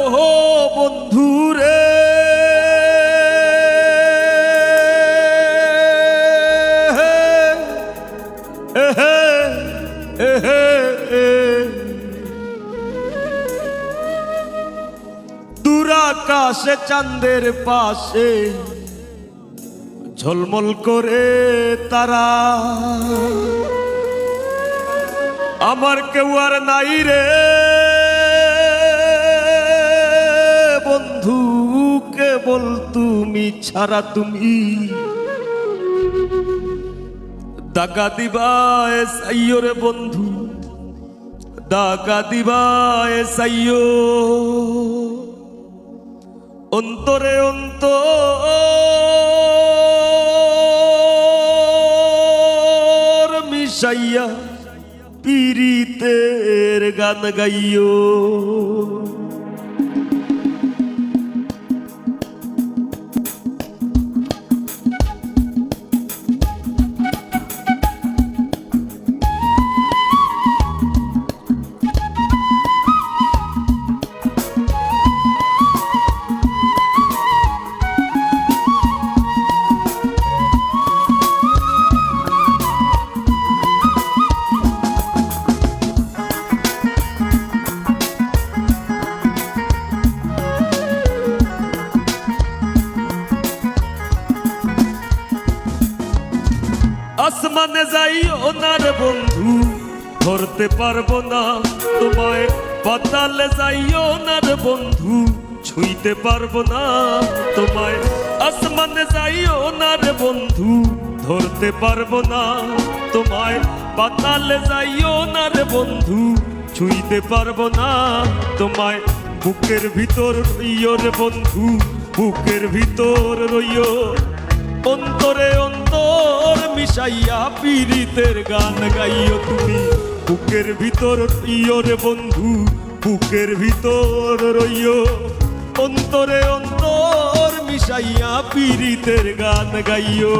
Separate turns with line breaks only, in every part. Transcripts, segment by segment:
ওহো বন্ধুরে দূরাকাশে চাঁদের পাশে ঝলমল করে তারা, আমার কেউ আর নাই রে বন্ধু, কেবল তুমি ছাড়া। তুমি দাগা দিবায় সাইয়ো রে বন্ধু, দাগা দিবায় সাইয়ো, অন্তরে অন্তর মিশাইয়া পীড়িতের গান গাইও। আসমানে যাইও না রে বন্ধু, ধরতে পারবো না তোমায়। পাতালে যাইও না রে বন্ধু, ছুঁইতে পারবো না তোমায়। আসমানে যাইও না রে বন্ধু, ধরতে পারবো না তোমায়। পাতালে যাইও না রে বন্ধু, ছুঁইতে পারবো না তোমায়। বুকের ভিতর রইও রে বন্ধু, বুকের ভিতর রইও, অন্তরে অন্তর মিশাইয়া পীড়িতের গান গাইও তুমি। বুকের ভিতর রইও রে বন্ধু, বুকের ভিতর রইও, অন্তরে অন্তর মিশাইয়া পীড়িতের গান গাইও।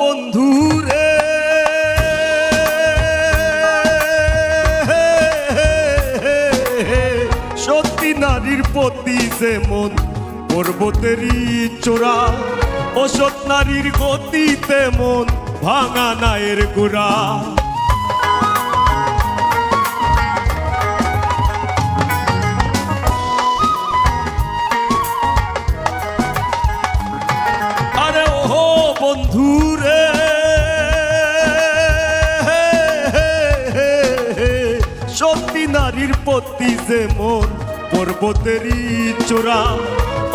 বন্ধুরে সত্যি নারীর প্রতি যেমন পর্বতেরই চূড়া, অসৎ নারীর গতি তেমন ভাঙা নায়ের গোড়া। আরে ওহো বন্ধুরে সত্যি নারীর প্রতি যেমন পর্বতেরই চূড়া,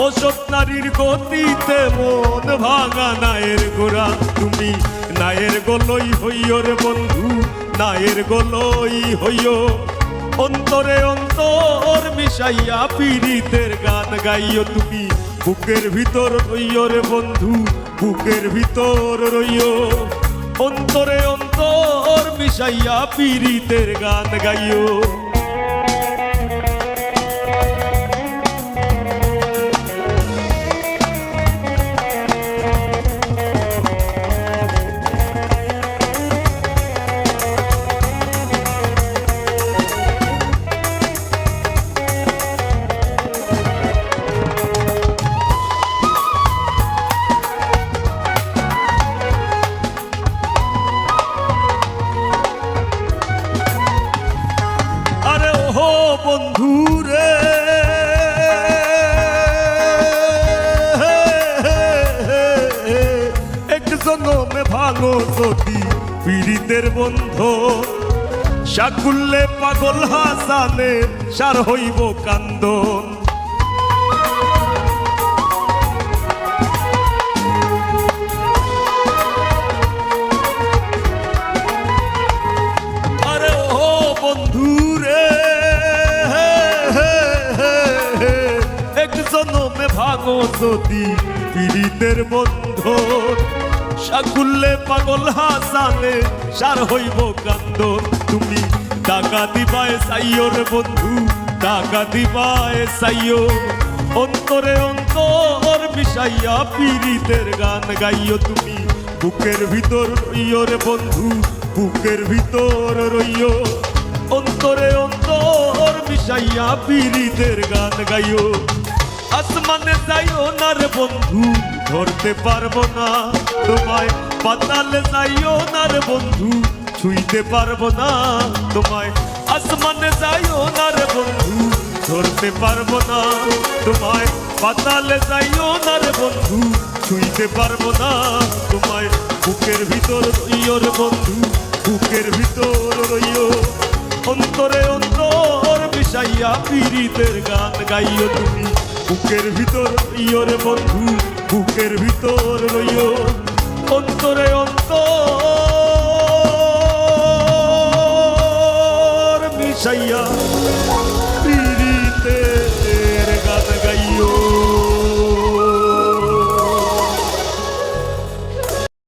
অসৎ নারীর গতি তেমন ভাঙা নায়ের গোড়া। তুমি নায়ের গলই হইও রে বন্ধু, নায়ের গলই হইও, অন্তরে অন্তর মিশাইয়া পীড়িতের গান গাইও তুমি। বুকের ভিতর রইও রে বন্ধু, বুকের ভিতর রইও, অন্তরে অন্তর মিশাইয়া পীড়িতের গান গাইও। বন্ধুরে এক জনমে ভালো যদি পীড়িতের বন্ধ, শাকুল্লে পাগল হাসানে সার হইব কান্দন। ভাঙো যদি পীড়িতের বন্ধন সাকুল্লে পাগল হাসানে সার হইব কান্দন তুমি টাকা দিবায় চাইও রে বন্ধু টাকা দিবায় চাইও অন্তরে অন্তর মিশাইয়া পীড়িতের গান গাইও তুমি বুকের ভিতর রইও রে বন্ধু বুকের ভিতর রইও অন্তরে অন্তর মিশাইয়া পীড়িতের গান গাইও আসমানে যাইও না রে বন্ধু ধরতে পারবো না তোমায় পাতালে যাইও না রে বন্ধু ছুঁইতে পারবো না তোমায় আসমানে যাইও না রে বন্ধু ধরতে পারবো না তোমায় পাতালে যাইও না রে বন্ধু ছুঁইতে পারবো না তোমায় বুকের ভিতর রইও রে বন্ধু বুকের ভিতর রইও অন্তরে অন্তর মিশাইয়া পীড়িতের গান গাইও তুমি বুকের ভিতর রইও রে বন্ধু বুকের ভিতর রইও